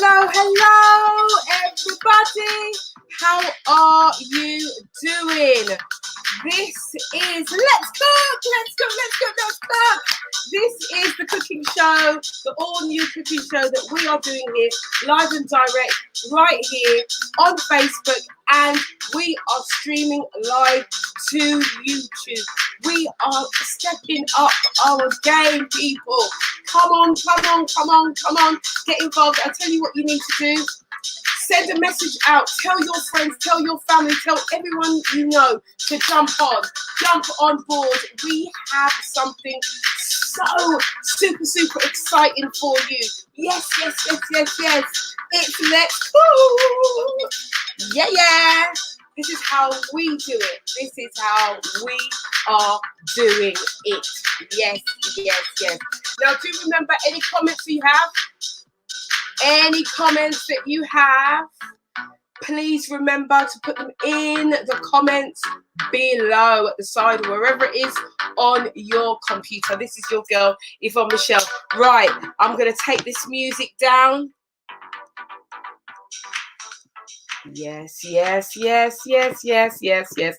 Hello, hello, everybody. How are you doing? This is Let's Cook, Let's Cook, Let's Cook, Let's Cook. This is the cooking show, the all-new cooking show that we are doing here, live and direct, right here on Facebook, and we are streaming live to YouTube. We are stepping up our game, people. Come on, come on, come on, come on. Get involved. I'll tell you what you need to do. Send a message out. Tell your friends, tell your family, tell everyone you know to jump on board. We have something so super exciting for you. Yes, yes, yes, yes, yes. It's Let's Cook. Yeah. This is how we do it. This is how we are doing it. Yes, yes, yes. Now, do remember any comments you have? Any comments that you have, please remember to put them in the comments below at the side, wherever it is on your computer. This is your girl, Yvonne Michéle. Right, I'm going to take this music down. Yes, yes, yes, yes, yes, yes, yes.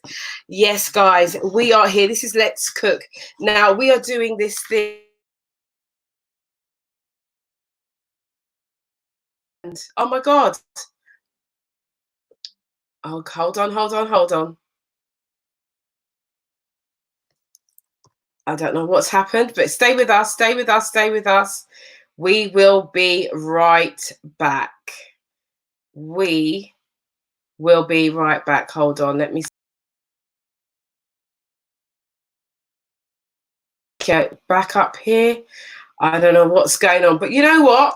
Yes, guys, we are here. This is Let's Cook. Now, we are doing this thing. Oh, my God. Oh, hold on. I don't know what's happened, but stay with us. We will be right back. We will be right back. Hold on. Let me get back up here. I don't know what's going on, but you know what?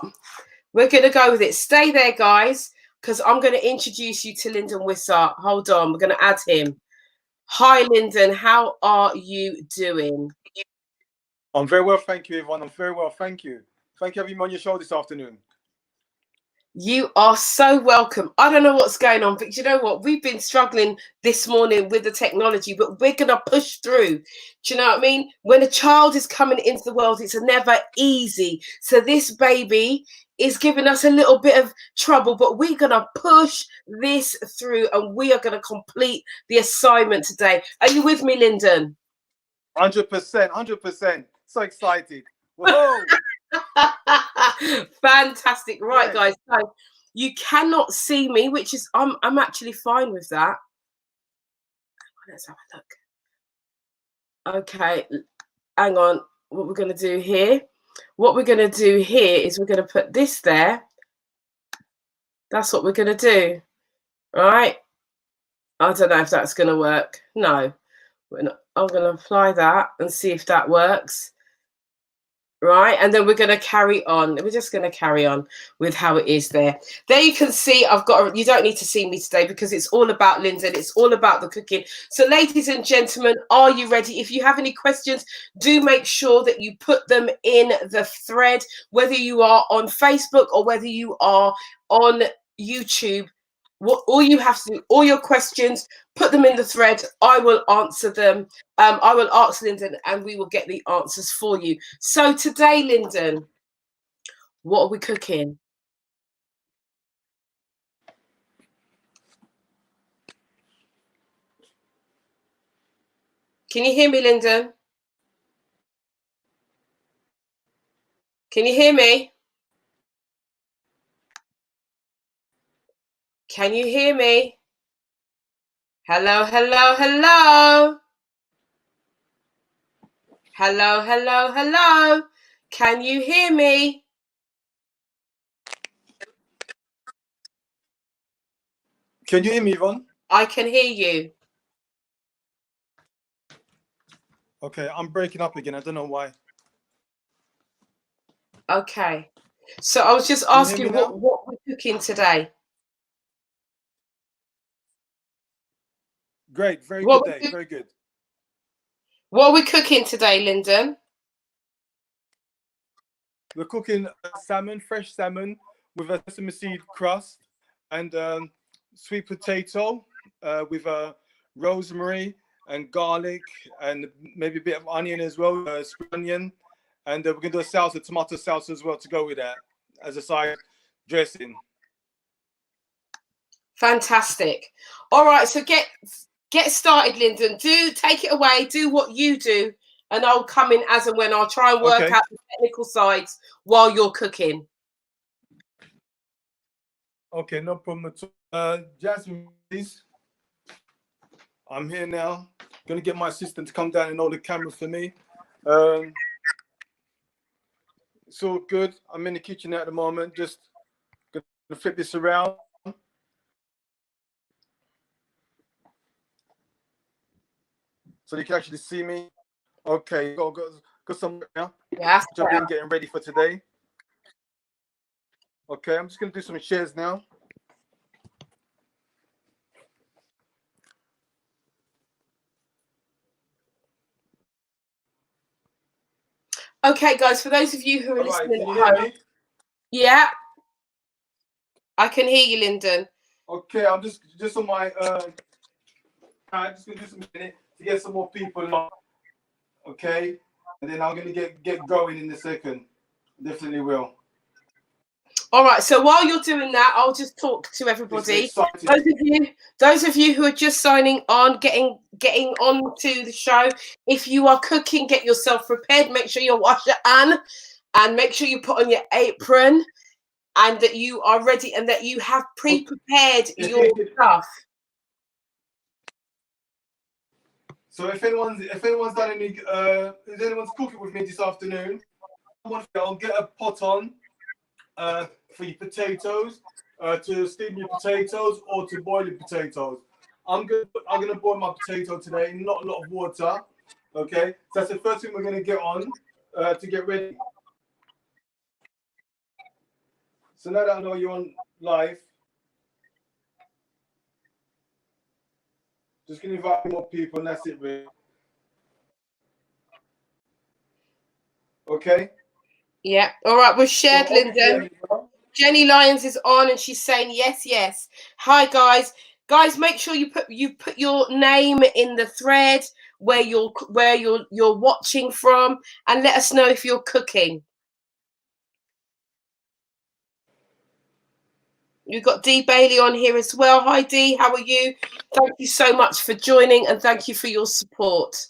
We're going to go with it. Stay there, guys, because I'm going to introduce you to Lyndon Wissart. Hold on. We're going to add him. Hi, Lyndon. How are you doing? I'm very well, thank you, Yvonne. I'm very well, thank you. Thank you for having me on your show this afternoon. You are so welcome. I don't know what's going on, but you know what? We've been struggling this morning with the technology, but we're going to push through. Do you know what I mean? When a child is coming into the world, it's never easy. So this baby is giving us a little bit of trouble, but we're going to push this through and we are going to complete the assignment today. Are you with me, Lyndon? 100%. So excited. Whoa. Fantastic. Right, guys, so you cannot see me, which is I'm actually fine with that. Let's have a look. Okay, hang on. What we're going to do here is we're going to put this there. That's what we're going to do. All right, I don't know if that's going to work. No, I'm going to apply that and see if that works. Right, and then we're going to carry on. We're just going to carry on with how it is there. There you can see you don't need to see me today because it's all about Lyndon. It's all about the cooking. So ladies and gentlemen, are you ready? If you have any questions, do make sure that you put them in the thread, whether you are on Facebook or whether you are on YouTube. All you have to do, all your questions, put them in the thread. I will answer them. I will ask Lyndon and we will get the answers for you. So today, Lyndon, what are we cooking? Can you hear me, Lyndon? Can you hear me? Can you hear me? Hello, hello, hello. Hello, hello, hello. Can you hear me? Can you hear me, Yvonne? I can hear you. Okay, I'm breaking up again. I don't know why. Okay. So I was just asking what we're cooking today. Great, very good day. Very good. What are we cooking today, Lyndon? We're cooking salmon, fresh salmon with a sesame seed crust and sweet potato with rosemary and garlic and maybe a bit of onion as well, spring onion. And we're going to do a salsa, tomato salsa as well to go with that as a side dressing. Fantastic. All right, so get started, Lyndon. Take it away. Do what you do, and I'll come in as and when. I'll try and work out the technical sides while you're cooking. Okay, no problem at all. Jasmine, please. I'm here now. Gonna get my assistant to come down and hold the camera for me. It's all good. I'm in the kitchen at the moment. Just gonna flip this around. So you can actually see me. Okay, got some now. Yeah. Jump in, getting ready for today. Okay, I'm just gonna do some shares now. Okay, guys, for those of you who are listening Can you at hear home, me? yeah, I can hear you, Lyndon. Okay, I'm just on my I'm just gonna do some minute to get some more people on. Okay, and then I'm gonna get going in a second. Definitely will. All right, so while you're doing that, I'll just talk to everybody. Those of you who are just signing on, getting on to the show, if you are cooking, get yourself prepared. Make sure you wash your hand and make sure you put on your apron and that you are ready and that you have pre-prepared your stuff. So if anyone's done any if anyone's cooking with me this afternoon, I'll get a pot on for your potatoes, to steam your potatoes or to boil your potatoes. I'm gonna boil my potato today, not a lot of water. Okay, so that's the first thing we're gonna get on to get ready. So now that I know you're on live, just gonna invite more people and that's it, really. Okay. Yeah. All right. We've shared, So Lyndon. Jenny Lyons is on and she's saying yes, yes. Hi, guys. Guys, make sure you put your name in the thread where you're watching from, and let us know if you're cooking. You've got Dee Bailey on here as well. Hi, Dee. How are you? Thank you so much for joining and thank you for your support.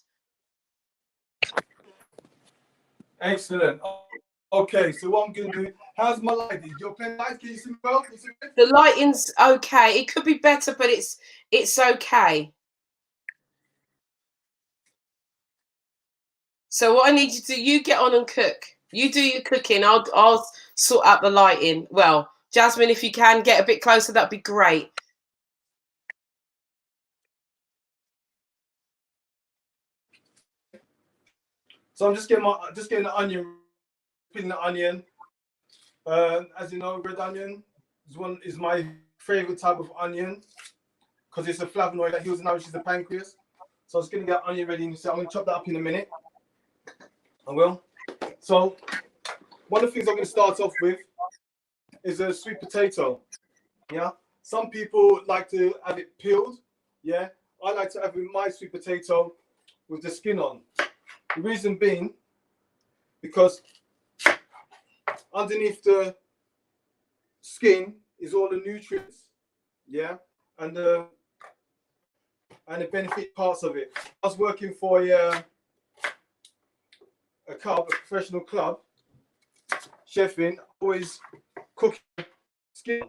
Excellent. Okay, so what I'm going to do, how's my lighting? Your pen light, can you see me well? The lighting's okay. It could be better, but it's okay. So what I need you to do, you get on and cook. You do your cooking. I'll sort out the lighting. Well, Jasmine, if you can get a bit closer, that'd be great. So I'm just getting the onion, peeling the onion. As you know, red onion is my favorite type of onion because it's a flavonoid that heals and nourishes the pancreas. So I'm just gonna get onion ready. So I'm gonna chop that up in a minute. I will. So one of the things I'm gonna start off with is a sweet potato. Yeah. Some people like to have it peeled. Yeah. I like to have my sweet potato with the skin on. The reason being because underneath the skin is all the nutrients, yeah, and the benefit parts of it. I was working for a professional club, chefing, always cooking skin.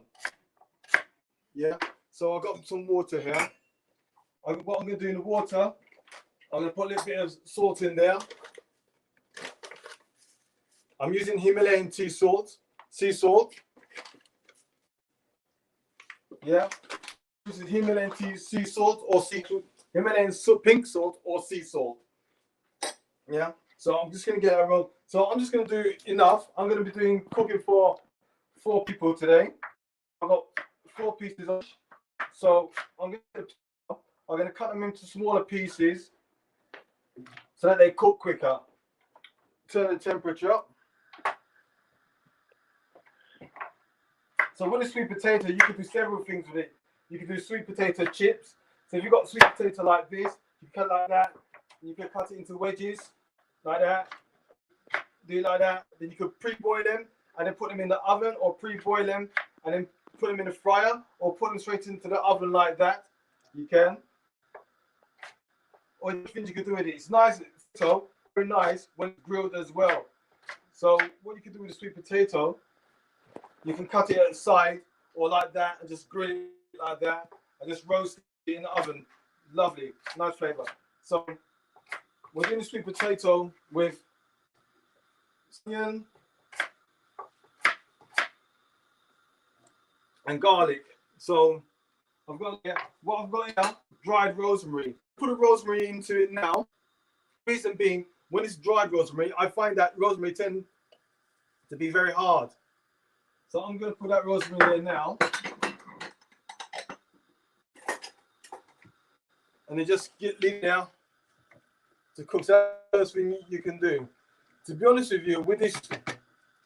Yeah, so I got some water here. What I'm going to do in the water, I'm going to put a little bit of salt in there. I'm using Himalayan sea salt. Yeah, using Himalayan sea salt or Himalayan pink salt or sea salt. Yeah, so I'm just gonna get a roll. So I'm just gonna do enough. I'm gonna be doing cooking for 4 people today. I've got 4 pieces of. So I'm gonna cut them into smaller pieces so that they cook quicker. Turn the temperature up. So with a sweet potato, you can do several things with it. You can do sweet potato chips. So if you've got sweet potato like this, you cut like that. You can cut it into wedges like that. Do it like that. Then you could pre-boil them and then put them in the oven, or pre-boil them and then put them in the fryer, or put them straight into the oven like that. You can. Or things you can do with it. It's nice, so very nice when it's grilled as well. So what you can do with the sweet potato, you can cut it at the side or like that and just grill it like that and just roast it in the oven. Lovely, nice flavor. So we're doing the sweet potato with onion and garlic. So I've got what I've got here, dried rosemary. Put the rosemary into it now. Reason being, when it's dried rosemary, I find that rosemary tends to be very hard. So I'm going to put that rosemary there now. And then just leave it now to cook. So that's the first thing you can do. To be honest with you, with this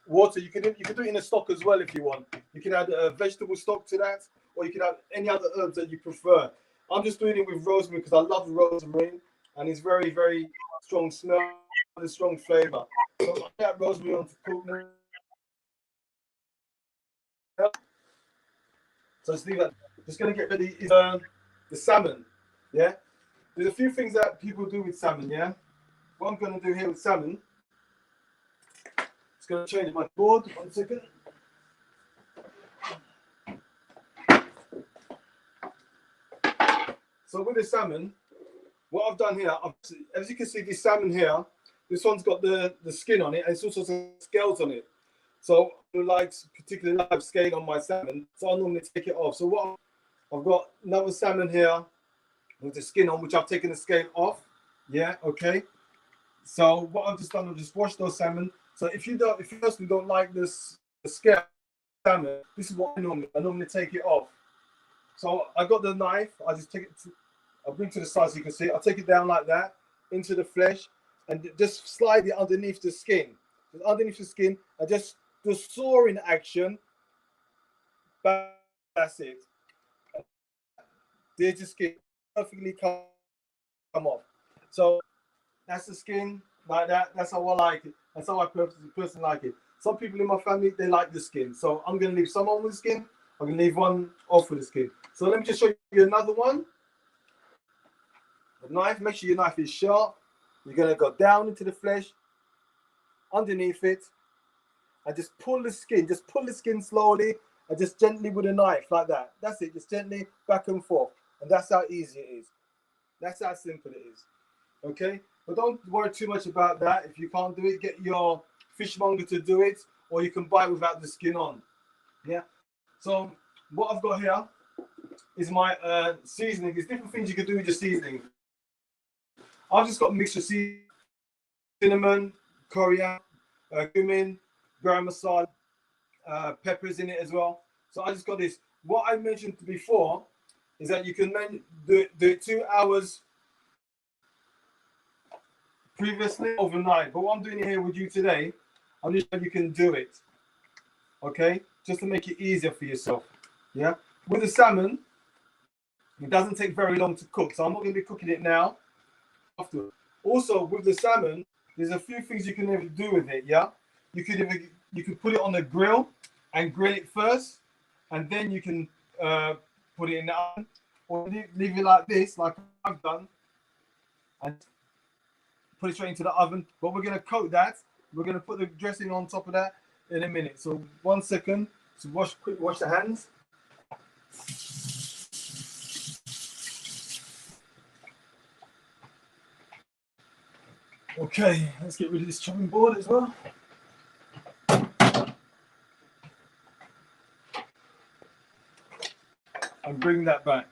water, you can do it in a stock as well if you want. You can add a vegetable stock to that, or you can add any other herbs that you prefer. I'm just doing it with rosemary because I love rosemary, and it's very, very strong smell and a strong flavor. So I add rosemary on to cook now. So just leave that. Just going to get ready is the salmon. Yeah, there's a few things that people do with salmon. Yeah, what I'm going to do here with salmon. Just going to change my board. 1 second. So with the salmon, what I've done here, as you can see, this salmon here, this one's got the skin on it, and it's also some scales on it. So I like particularly like scale on my salmon, so I normally take it off. So what I've got another salmon here with the skin on, which I've taken the scale off. Yeah, okay. So what I've just done, I've just washed those salmon. So if you personally don't like the scale salmon, this is what I normally take it off. So I got the knife, I just take it I'll bring to the side so you can see. I'll take it down like that into the flesh and just slide it underneath the skin. Just underneath the skin, and just the sawing action. That's it. There's the skin perfectly come off. So that's the skin like that. That's how I like it. That's how I personally like it. Some people in my family, they like the skin. So I'm going to leave some on with the skin. I'm going to leave one off with the skin. So let me just show you another one. The knife, make sure your knife is sharp. You're going to go down into the flesh, underneath it, and just pull the skin slowly, and just gently with a knife like that. That's it, just gently back and forth. And that's how easy it is. That's how simple it is. Okay? But don't worry too much about that. If you can't do it, get your fishmonger to do it, or you can buy it without the skin on. Yeah? So what I've got here is my seasoning. There's different things you can do with your seasoning. I've just got mixed seasoning, cinnamon, coriander, cumin, garam masala, peppers in it as well. So I just got this. What I mentioned before is that you can do it 2 hours previously overnight. But what I'm doing here with you today, I'm just showing you can do it. Okay? Just to make it easier for yourself. Yeah? With the salmon, it doesn't take very long to cook. So I'm not going to be cooking it now. Also, with the salmon, there's a few things you can do with it. Yeah, you could put it on the grill and grill it first, and then you can put it in the oven, or leave it like this, like I've done, and put it straight into the oven. But we're going to coat that. We're going to put the dressing on top of that in a minute. So 1 second. So quick wash the hands. Okay, let's get rid of this chopping board as well. And bring that back.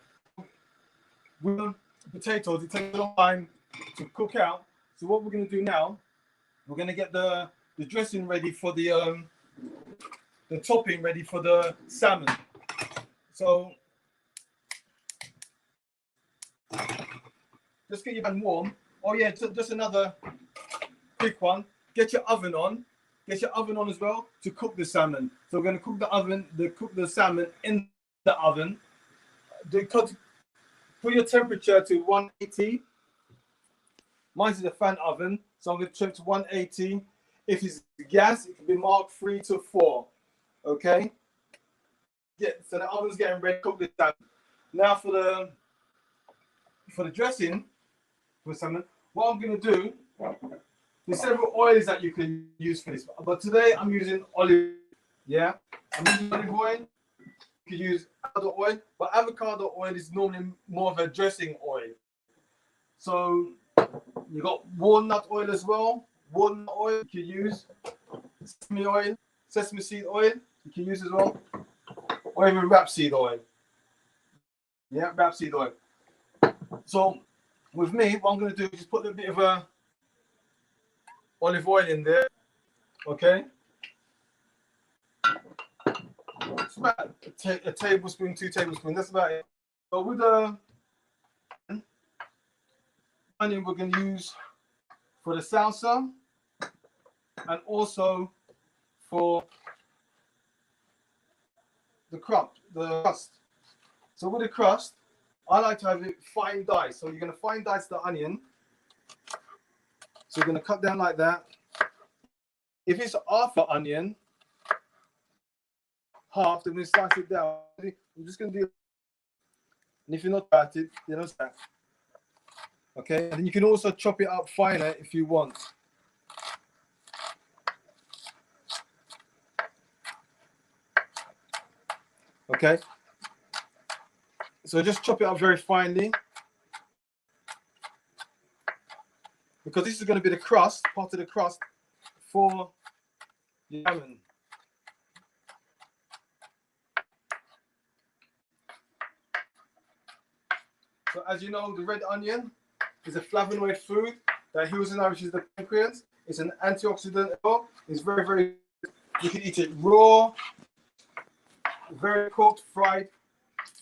With potatoes, it takes a long time to cook out. So what we're going to do now, we're going to get the dressing ready for the topping ready for the salmon. So just get your pan warm. Oh yeah, just another quick one. Get your oven on. Get your oven on as well to cook the salmon. So we're going to cook the salmon in the oven. Put your temperature to 180. Mine is a fan oven, so I'm going to turn to 180. If it's gas, it can be marked 3 to 4. Okay. Yeah. So the oven's getting ready to cook this salmon. Now for the dressing for salmon, what I'm going to do. There's several oils that you can use for this, but today I'm using olive. Yeah, I'm using olive oil. You can use avocado oil, but avocado oil is normally more of a dressing oil. So you got walnut oil as well. Walnut oil you can use. Sesame oil, sesame seed oil you can use as well, or even rapeseed oil. Yeah, rapeseed oil. So with me, what I'm going to do is just put a bit of a olive oil in there. Okay. It's about a tablespoon, 2 tablespoons. That's about it. So with the onion, we're going to use for the salsa and also for the crust. So with the crust, I like to have it fine diced. So you're going to fine dice the onion. So you're going to cut down like that. If it's half an onion, half, then we slice it down. I'm just going to do. And if you're not at it, you know that. Okay, and you can also chop it up finer if you want. Okay, so just chop it up very finely because this is going to be the crust, part of the crust for the salmon. So as you know, the red onion is a flavonoid food that heals and nourishes the pancreas. It's an antioxidant. It's very, very. You can eat it raw, very cooked, fried.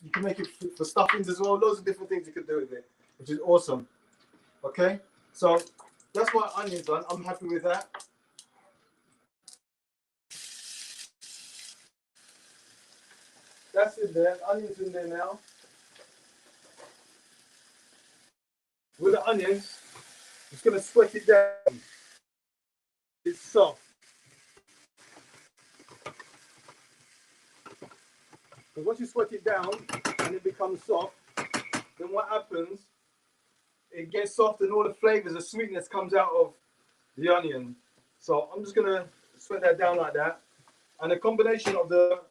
You can make it for stuffings as well. Loads of different things you can do with it, which is awesome. Okay, so that's my onions done. I'm happy with that. That's it there. Onions in there now. With the onions, it's going to sweat it down. It's soft. But once you sweat it down and it becomes soft, then what happens? It gets soft and all the flavors, the sweetness comes out of the onion. So I'm just going to sweat that down like that. And the combination of the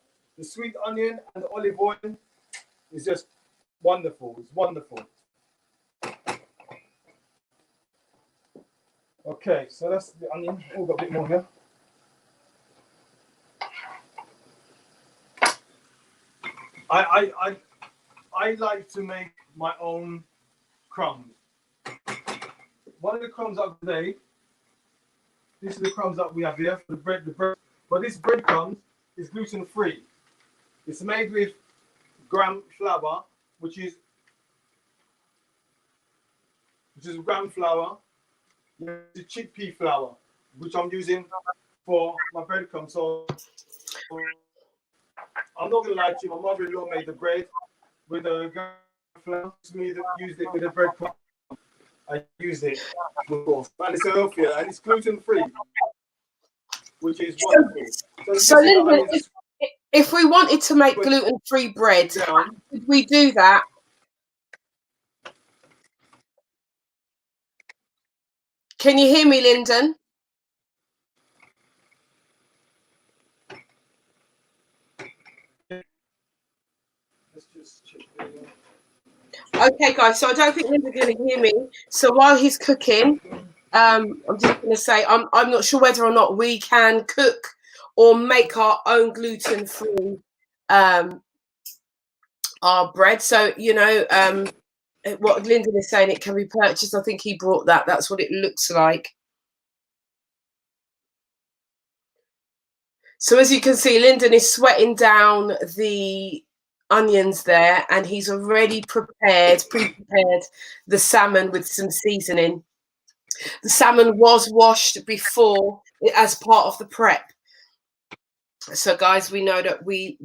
sweet onion and the olive oil is just wonderful. It's wonderful. Okay, so that's the onion. Oh, got a bit more here. I like to make my own crumbs. One of the crumbs up today, this is the crumbs that we have here for the bread. But this breadcrumbs is gluten free. It's made with gram flour, which is gram flour. The chickpea flour, which I'm using for my breadcrumbs. So I'm not gonna lie to you, my mother-in-law made the bread with the gram flour. Me that used it with the breadcrumb. I used it, of course, and it's healthier and it's gluten free, which is wonderful. So Lyndon, if we wanted to make gluten free bread, could we do that? Can you hear me, Lyndon? Let's just check. Okay, guys. So I don't think Lyndon's going to hear me. So while he's cooking, I'm just going to say I'm not sure whether or not we can cook or make our own gluten free our bread. So you know what Lyndon is saying, it can be purchased. I think he brought that. That's what it looks like. So as you can see, Lyndon is sweating down the onions there, and he's already pre-prepared the salmon with some seasoning. The salmon was washed before as part of the prep. So guys, we know that we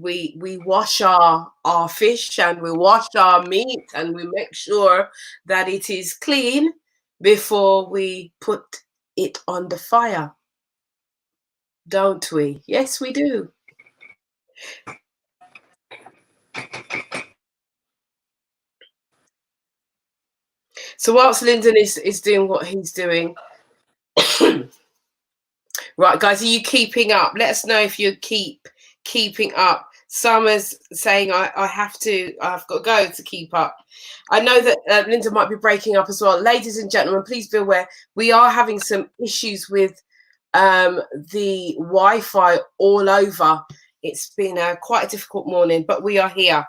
wash our fish and we wash our meat and we make sure that it is clean before we put it on the fire. don't we? Yes, we do. So whilst Lyndon is doing what he's doing, right, guys, are you keeping up? Let us know if you keeping up. Summer's saying I've got to go to keep up. I know that Linda might be breaking up as well. Ladies and gentlemen, please be aware we are having some issues with the Wi-Fi all over. It's been quite a difficult morning, but we are here.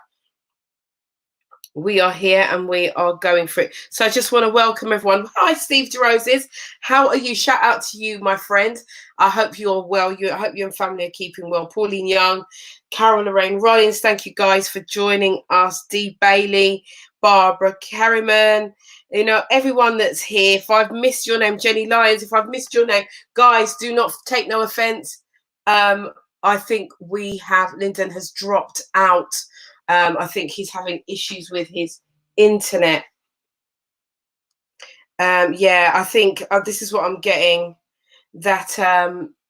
We are here and we are going for it. So I just want to welcome everyone. Hi, Steve DeRoses. How are you? Shout out to you, my friend. I hope you're well. I hope you and family are keeping well. Pauline Young, Carol Lorraine Rollins, thank you guys for joining us. Dee Bailey, Barbara Carriman, you know, everyone that's here. If I've missed your name, Jenny Lyons, if I've missed your name, guys, do not take no offense. I think Lyndon has dropped out. I think he's having issues with his internet. Yeah, I think this is what I'm getting, that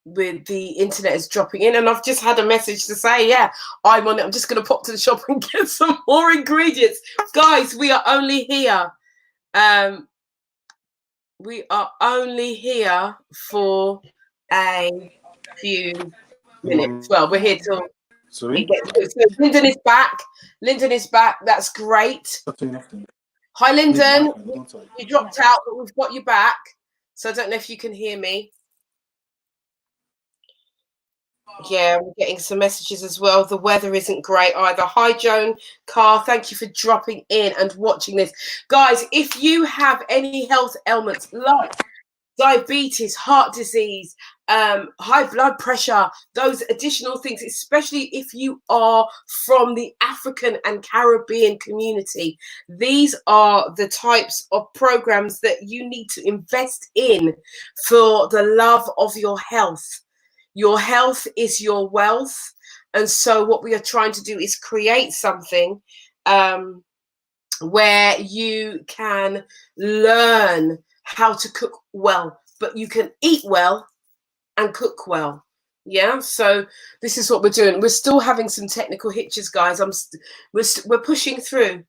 with the internet is dropping in, and I've just had a message to say, yeah, I'm on it. I'm just going to pop to the shop and get some more ingredients. Guys, we are only here. We are only here for a few minutes. Well, we're here till... Sorry? So Lyndon is back. Lyndon is back. That's great. Hi, Lyndon. You dropped out, but we've got you back. So I don't know if you can hear me. Yeah, we're getting some messages as well. The weather isn't great either. Hi, Joan Carr. Thank you for dropping in and watching this. Guys, if you have any health ailments like diabetes, heart disease, high blood pressure, those additional things, especially if you are from the African and Caribbean community, these are the types of programs that you need to invest in for the love of your health. Your health is your wealth. And so what we are trying to do is create something where you can learn how to cook well, but you can eat well and cook well. Yeah, so this is what we're doing. We're still having some technical hitches, guys. We're pushing through.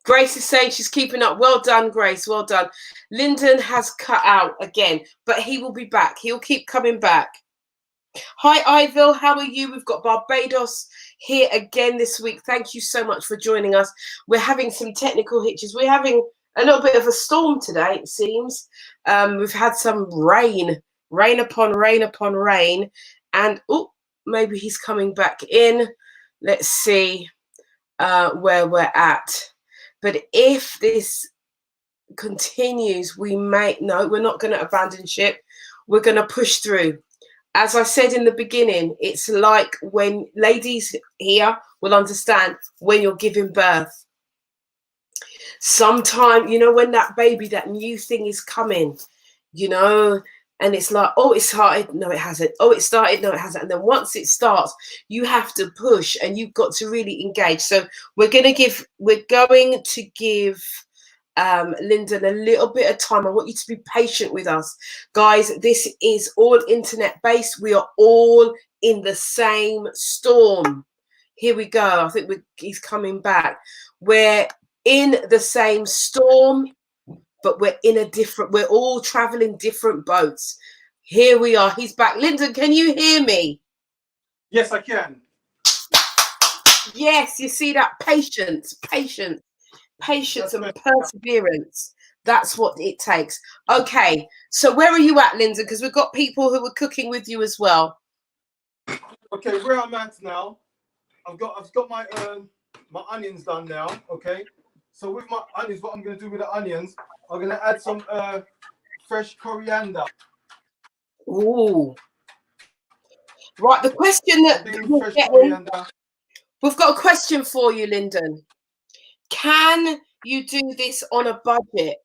Grace is saying she's keeping up. Well done, Grace. Well done. Lyndon has cut out again, but he will be back. He'll keep coming back. Hi, Iville. How are you? We've got Barbados here again this week. Thank you so much for joining us. We're having some technical hitches. We're having a little bit of a storm today, it seems. We've had some rain upon rain upon rain. And, oh, maybe he's coming back in. Let's see where we're at. But if this continues, we're not going to abandon ship. We're going to push through. As I said in the beginning, it's like when ladies here will understand when you're giving birth. Sometime, you know, when that baby, that new thing is coming, you know, and it's like, oh, it started. No, it hasn't. Oh, it started. No, it hasn't. And then once it starts, you have to push and you've got to really engage. So we're going to give Lyndon a little bit of time. I want you to be patient with us, guys. This is all internet based. We are all in the same storm. Here we go. I think he's coming back. We're in the same storm, but we're all traveling different boats. Here we are. He's back. Lyndon, can you hear me? Yes, I can. Yes, you see that? Patience and perseverance. That's what it takes. Okay, so where are you at, Lyndon? Because we've got people who are cooking with you as well. Okay, where I'm at now, I've got my my onions done now. Okay, so with my onions, what I'm going to do with the onions, I'm going to add some fresh coriander. Ooh. Right, the question that we've got a question for you, Lyndon. Can you do this on a budget?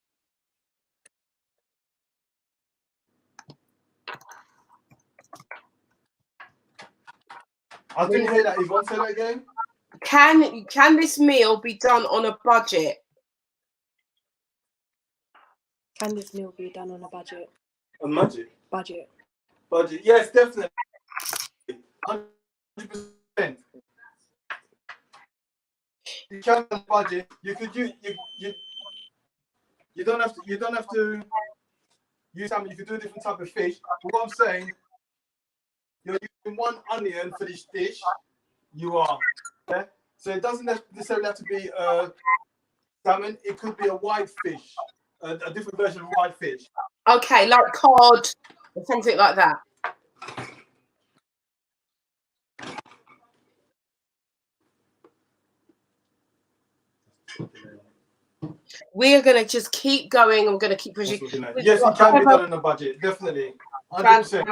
I didn't hear that. Yvonne, say that again. Can this meal be done on a budget? Can this meal be done on a budget? On budget? Budget. budget. Yes, definitely. 100%. You can on budget. You could use you don't have to use salmon. You could do a different type of fish. But what I'm saying, you're using 1 onion for this dish. You are. Yeah. So it doesn't necessarily have to be salmon. It could be a white fish, a different version of white fish. Okay, like cod or something like that. We're going to just keep going. I'm going to keep pushing. Yes, it can be done on a budget, definitely. 100%.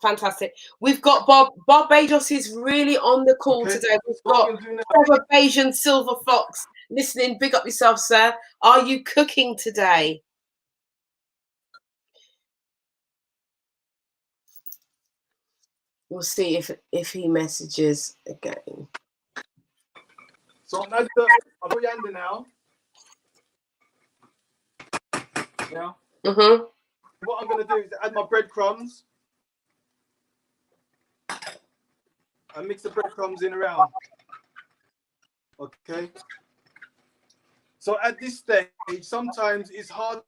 Fantastic. We've got Barbados is really on the call today. We've got Trevor Bayesian Silver Fox listening. Big up yourself, sir. Are you cooking today? We'll see if he messages again. So I'm adding the coriander now. Now, what I'm going to do is add my breadcrumbs and mix the breadcrumbs in around. Okay. So at this stage, sometimes it's hard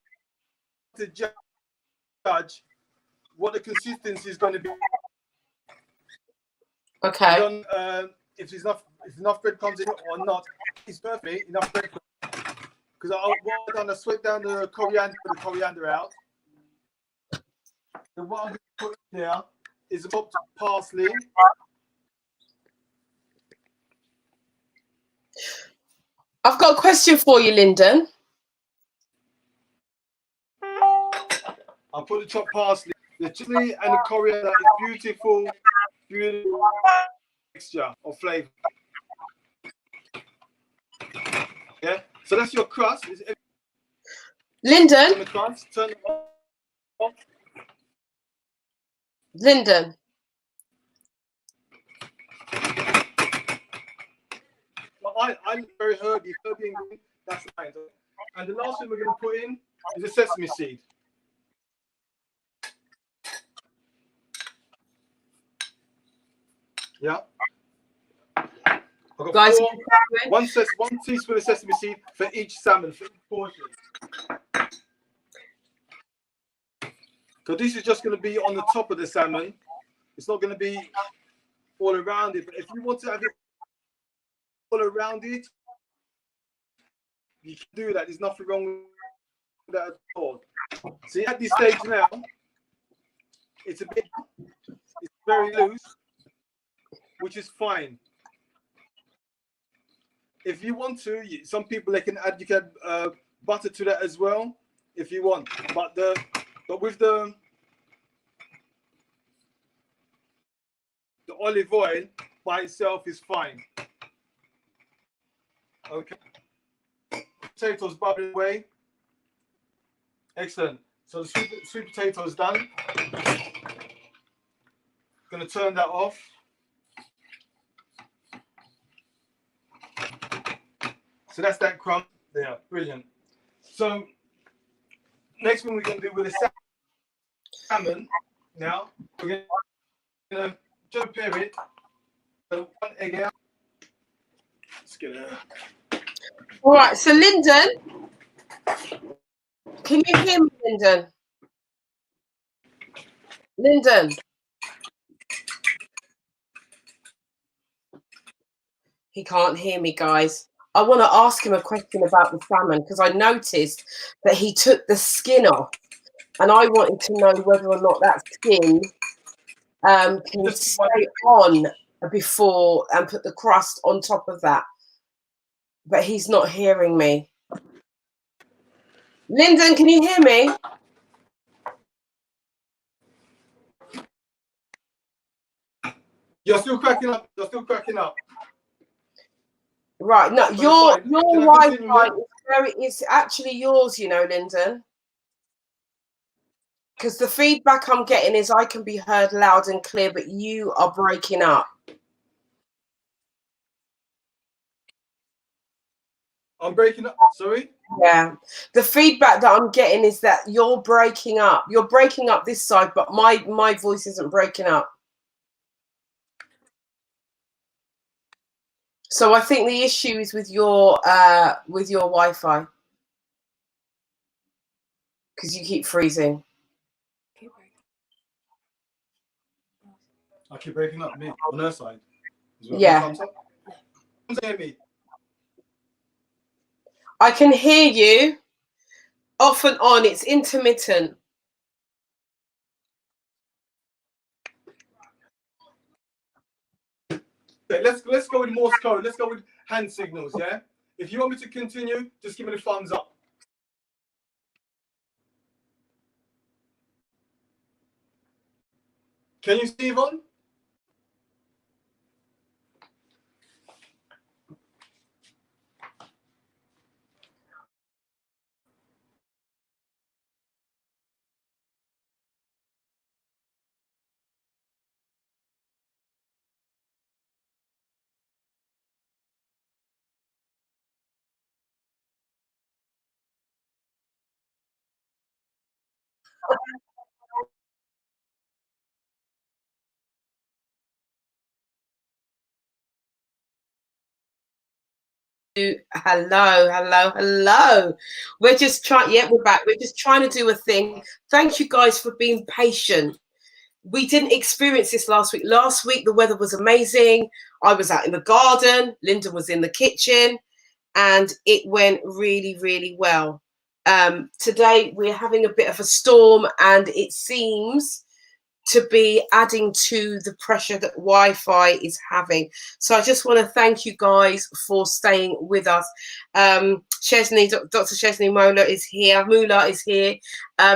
to judge what the consistency is going to be. Okay. If there's enough breadcrumbs in it or not, it's perfect enough breadcrumbs. Because what I've done, I sweat down the coriander out. And what I'm going to put in there is chopped parsley. I've got a question for you, Lyndon. I'll put the chopped parsley. The chili and the coriander is beautiful texture or flavor. Yeah. So that's your crust. Lyndon. On the crust, turn it off. Lyndon. I'm very herby ingredient. That's fine. And the last thing we're going to put in is a sesame seed. Yeah. I've got Guys, one teaspoon of sesame seed for each salmon, for each portion. So this is just going to be on the top of the salmon. It's not going to be all around it. But if you want to have it all around it, you can do that. There's nothing wrong with that at all. See, at this stage now, it's very loose, which is fine. If you want to, some people you can add butter to that as well, if you want. But with the olive oil by itself is fine. Okay. Potatoes bubbling away. Excellent. So the sweet potato is done. Going to turn that off. So that's that crumb there. Brilliant. So next thing we're going to do with the salmon now, we're going to just prepare it. So 1 egg out. Let's get it. All right. So Lyndon, can you hear me, Lyndon? Lyndon. He can't hear me, guys. I want to ask him a question about the salmon because I noticed that he took the skin off, and I wanted to know whether or not that skin can stay on before and put the crust on top of that. But he's not hearing me. Lyndon, can you hear me? You're still cracking up. You're still cracking up. Right. No, your Wi-Fi is actually yours, you know, Lyndon. Because the feedback I'm getting is I can be heard loud and clear, but you are breaking up. I'm breaking up. Sorry. Yeah. The feedback that I'm getting is that you're breaking up. You're breaking up this side, but my voice isn't breaking up. So I think the issue is with your Wi-Fi, because you keep freezing. I keep breaking up. Me on her side. Yeah. Me. I can hear you off and on. It's intermittent. Okay, let's go with Morse code. Let's go with hand signals. Yeah. If you want me to continue, just give me the thumbs up. Can you see Yvonne? Hello. We're just trying. Yeah, we're back. We're just trying to do a thing. Thank you guys for being patient. We didn't experience this last week. Last week the weather was amazing. I was out in the garden. Lyndon was in the kitchen, and it went really, really well. Today we're having a bit of a storm, and it seems to be adding to the pressure that Wi-Fi is having. So I just want to thank you guys for staying with us. Chesney, Dr. Chesney Mola is here. Mula is here.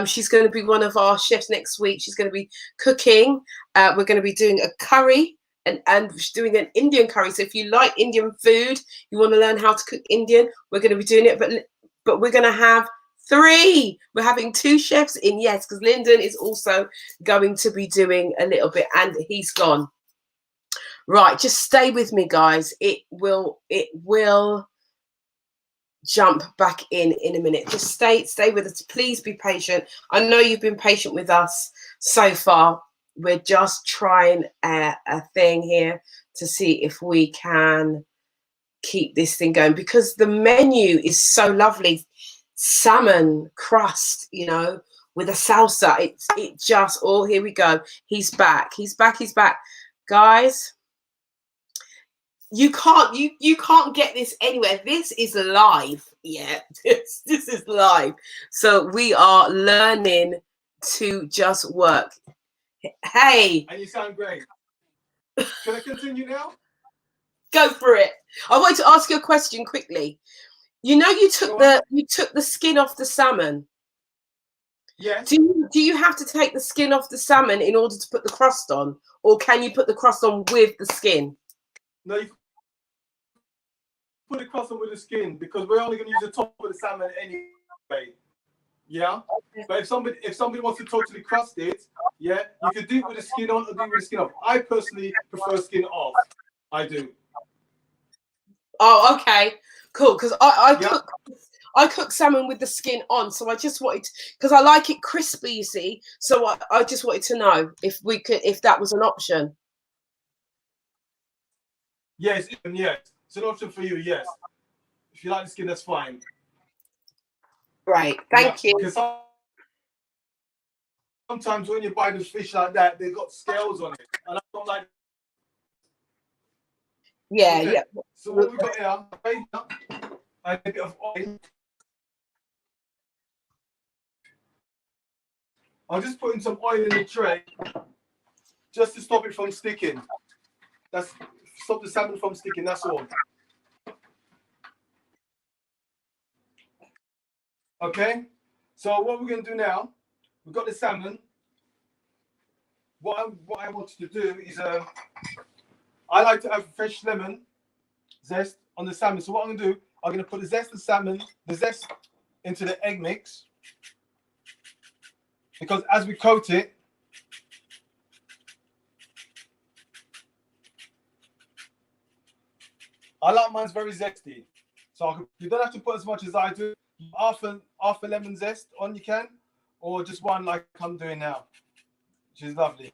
She's going to be one of our chefs next week. She's going to be cooking. We're going to be doing a curry and doing an Indian curry. So if you like Indian food, you want to learn how to cook Indian, we're going to be doing it. But we're going to have 3. We're having 2 chefs in, yes, because Lyndon is also going to be doing a little bit, and he's gone. Right, just stay with me, guys. It will jump back in a minute. Just stay with us. Please be patient. I know you've been patient with us so far. We're just trying a thing here to see if we can keep this thing going, because the menu is so lovely. Salmon crust, you know, with a salsa. It just, oh, here we go. He's back. Guys, you can't get this anywhere. This is live. Yeah, this is live. So we are learning to just work. Hey. And you sound great. Can I continue now? Go for it. I want to ask you a question quickly. You know, you took the skin off the salmon. Yes. Do you have to take the skin off the salmon in order to put the crust on, or can you put the crust on with the skin? No, you put the crust on with the skin, because we're only going to use the top of the salmon anyway. Yeah. Okay. But if somebody wants to totally crust it, yeah, you could do it with the skin on or do it with the skin off. I personally prefer skin off. I do. Oh, okay, cool. Because I cook salmon with the skin on, so I just wanted, because I like it crispy, you see. So I just wanted to know if that was an option. Yes, it's an option for you. Yes, if you like the skin, that's fine. Right, thank you. Because sometimes when you buy this fish like that, they've got scales on it, and I don't like. Yeah, okay. Yeah. So what we got here? A bit of oil. I'm just putting some oil in the tray, just to stop it from sticking. Stop the salmon from sticking. That's all. Okay. So what we're going to do now? We've got the salmon. What I want you to do is I like to have fresh lemon zest on the salmon. So what I'm going to do, I'm going to put the zest of salmon, the zest into the egg mix. Because as we coat it, I like mine's very zesty. So you don't have to put as much as I do. Half a lemon zest on you can, or just one like I'm doing now, which is lovely.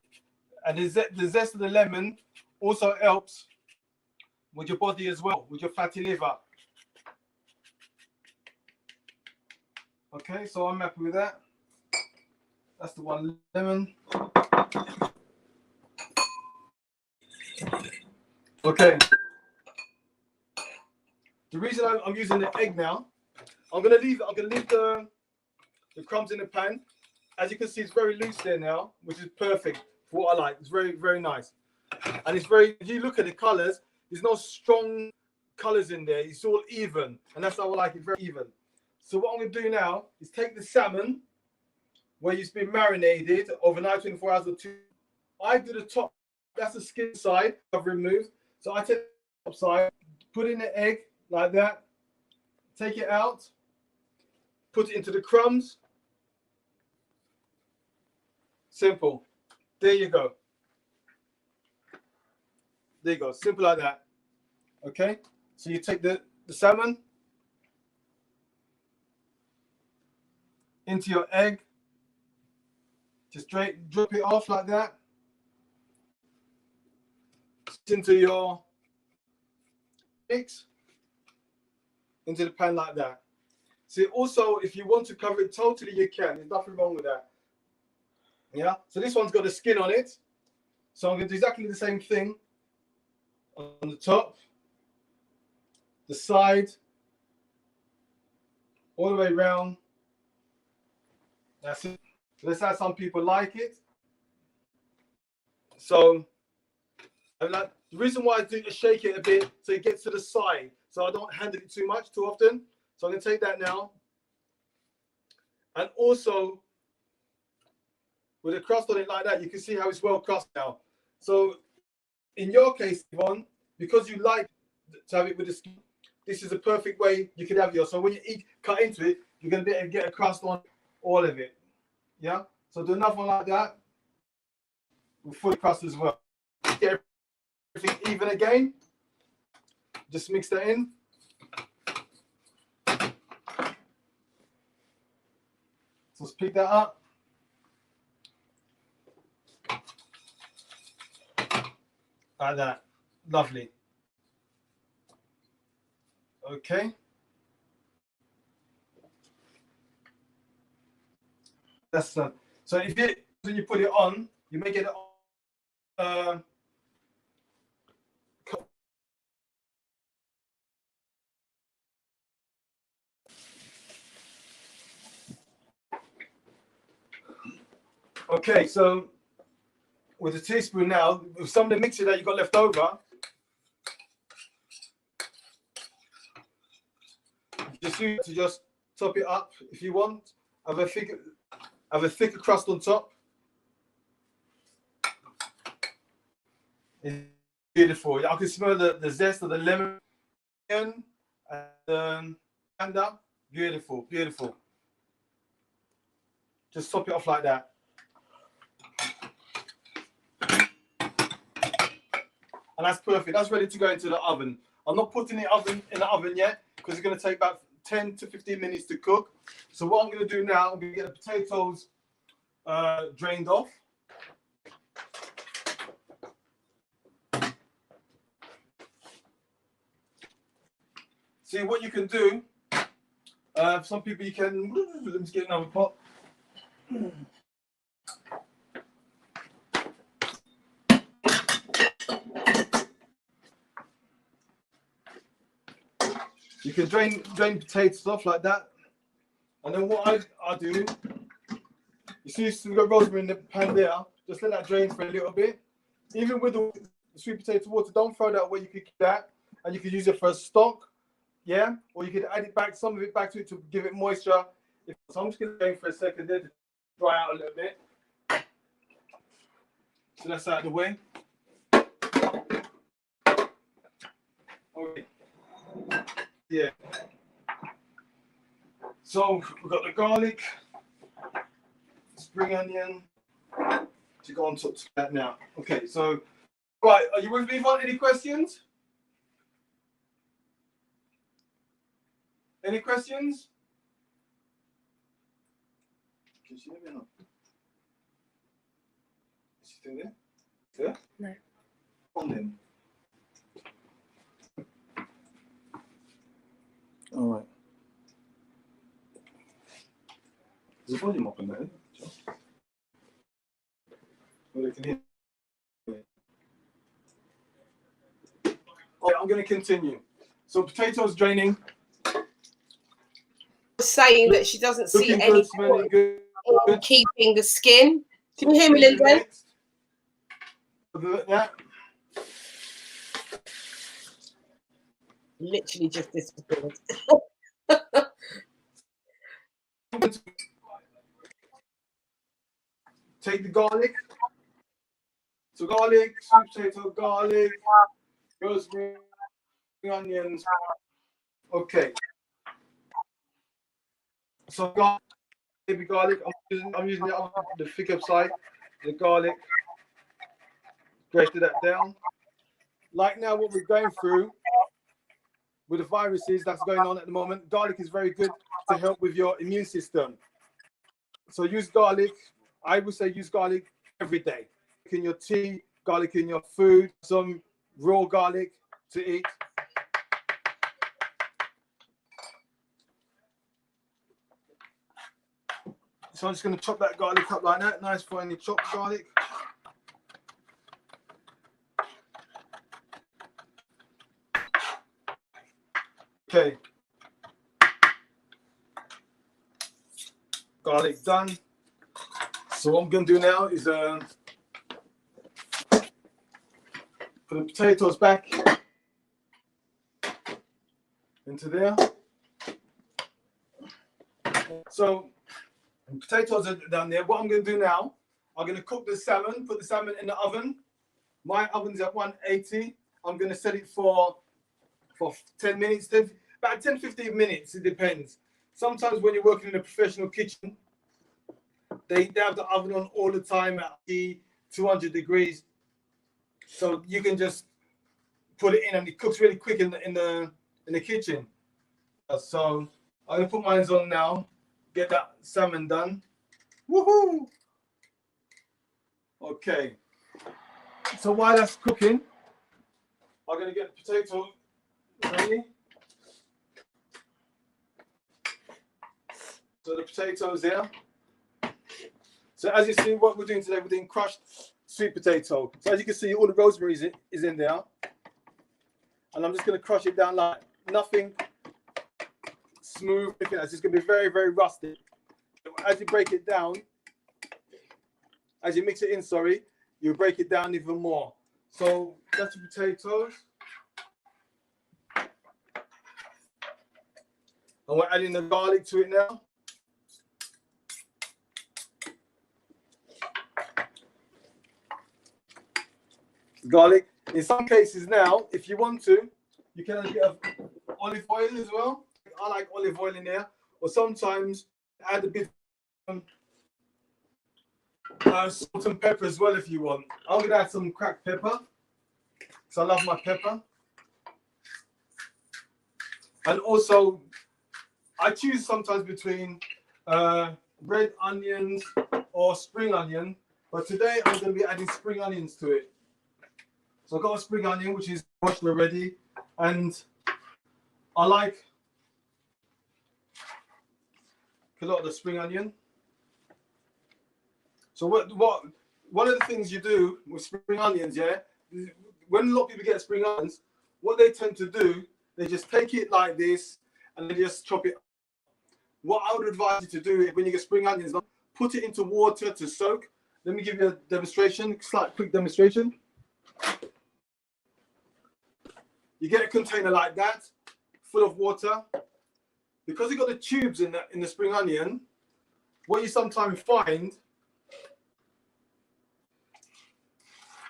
And the zest of the lemon also helps with your body as well, with your fatty liver. Okay, so I'm happy with that. That's the one lemon. Okay. The reason I'm using the egg now, I'm gonna leave the crumbs in the pan. As you can see, it's very loose there now, which is perfect for what I like. It's very, very nice. And it's very, if you look at the colors, there's no strong colors in there. It's all even. And that's how I like it, very even. So what I'm going to do now is take the salmon, where it's been marinated overnight, 24 hours or 2. I do the top, that's the skin side I've removed. So I take the top side, put in the egg like that, take it out, put it into the crumbs. Simple. There you go. There you go. Simple like that. Okay. So you take the salmon into your egg. Just straight drop it off like that. Into your mix. Into the pan like that. See, also, if you want to cover it totally, you can. There's nothing wrong with that. Yeah. So this one's got the skin on it. So I'm going to do exactly the same thing on the top, the side, all the way around. That's it. That's how some people like it. So the reason why I do is shake it a bit so it gets to the side, so I don't handle it too much too often. So I'm going to take that now. And also, with the crust on it like that, you can see how it's well crusted now. So in your case, Yvonne, because you like to have it with the skin, this is a perfect way you can have yours. So when you cut into it, you're going to be able to get a crust on all of it. Yeah? So do another one like that with full crust as well. Get everything even again. Just mix that in. So let's pick that up. Like that. Lovely. Okay. That's so if you when you put it on, you make it okay, so with a teaspoon now, with some of the mixture that you got left over, just use to just top it up if you want. Have a thicker crust on top. It's beautiful. I can smell the zest of the lemon and panda. Beautiful, beautiful. Just top it off like that. And that's perfect. That's ready to go into the oven. I'm not putting it in the oven yet because it's going to take about 10 to 15 minutes to cook. So what I'm going to do now, I'm going to get the potatoes drained off. See what you can do. Some people you can. Let me just get another pot. You can drain potatoes off like that, and then what I do, you see we've got rosemary in the pan there. Just let that drain for a little bit. Even with the sweet potato water, don't throw that away. You could keep that, and you could use it for a stock, yeah, or you could add it back, some of it back to it to give it moisture. So I'm just gonna drain for a second there to dry out a little bit. So that's out of the way. Okay. Yeah. So we've got the garlic, spring onion to go on top of that now. Okay, so right, are you with me, Yvonne? Any questions? Any questions? Can she hear me or not? Is she still there? Yeah? No. On then. All right. There's a volume up on there. Well, they can hear. Okay, I'm going to continue. So potatoes draining. Saying that she doesn't see Looking any good, smelling good. in keeping the skin. Can you hear me, Lyndon? Next. Look at that. Literally just disappeared. Take the garlic. So garlic, sweet potato, garlic, rosemary, onions. Okay. So baby garlic. I'm using the thicker side. The garlic. Grated that down. Like now, what we're going through with the viruses that's going on at the moment, garlic is very good to help with your immune system. So use garlic. I would say use garlic every day. In your tea, garlic in your food, some raw garlic to eat. So I'm just going to chop that garlic up like that. Nice finely chopped garlic. Okay. Garlic done. So what I'm going to do now is put the potatoes back into there. So the potatoes are down there. What I'm going to do now, I'm going to cook the salmon, put the salmon in the oven. My oven's at 180. I'm going to set it for 10 minutes, about 10-15 minutes, it depends. Sometimes when you're working in a professional kitchen, they have the oven on all the time at 200 degrees. So you can just put it in and it cooks really quick in the kitchen. So I'm gonna put mine on now, get that salmon done. Woohoo! Okay. So while that's cooking, I'm gonna get the potato ready. So the potatoes there. So as you see, what we're doing today, we're doing crushed sweet potato. So as you can see, all the rosemary is in there. And I'm just going to crush it down like nothing smooth. It's just going to be very, very rustic. As you break it down, as you mix it in, sorry, you break it down even more. So that's the potatoes. And we're adding the garlic to it now. Garlic. In some cases now, if you want to, you can add a bit of olive oil as well. I like olive oil in there. Or sometimes add a bit of salt and pepper as well if you want. I'm going to add some cracked pepper because I love my pepper. And also, I choose sometimes between red onions or spring onion. But today I'm going to be adding spring onions to it. So I've got a spring onion, which is washed already, and I like a lot of the spring onion. So one of the things you do with spring onions, yeah, when a lot of people get spring onions, what they tend to do, they just take it like this and they just chop it. What I would advise you to do when you get spring onions, put it into water to soak. Let me give you a demonstration, quick demonstration. You get a container like that, full of water. Because you've got the tubes in the spring onion, what you sometimes find,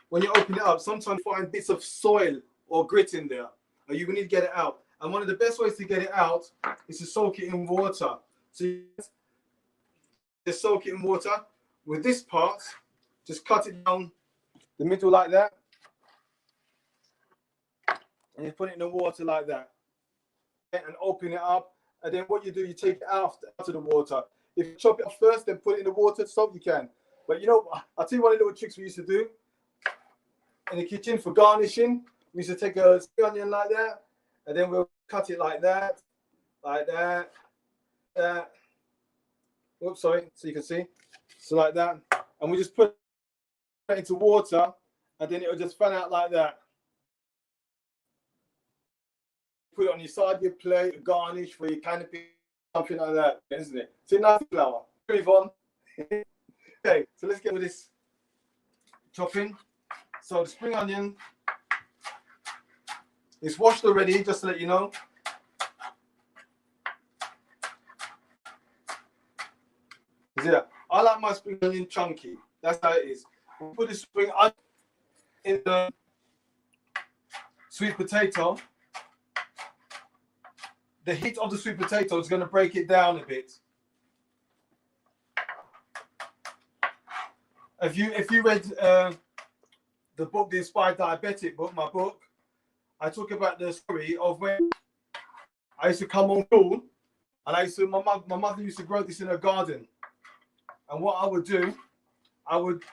when you open it up, sometimes you find bits of soil or grit in there, and you need to get it out. And one of the best ways to get it out is to soak it in water. So you just soak it in water. With this part, just cut it down the middle like that. And you put it in the water like that. And open it up and then what you do, you take it out of the water. If you chop it up first, then put it in the water, so you can. But you know, I'll tell you one of the little tricks we used to do in the kitchen for garnishing. We used to take a spring onion like that, and then we'll cut it like that, that. Oops, sorry, so you can see. So like that. And we just put it into water, and then it'll just fan out like that. Put it on your side of your plate, garnish for your canopy, something like that, isn't it? It's a nice flour. Yvonne. Okay, so let's get with this chopping. So the spring onion is washed already, just to let you know. Yeah, I like my spring onion chunky. That's how it is. We'll put the spring onion in the sweet potato. The heat of the sweet potato is going to break it down a bit. If you read the book, The Inspired Diabetic book, my book, I talk about the story of when I used to come on school, and my mother used to grow this in her garden. And what I would do, I would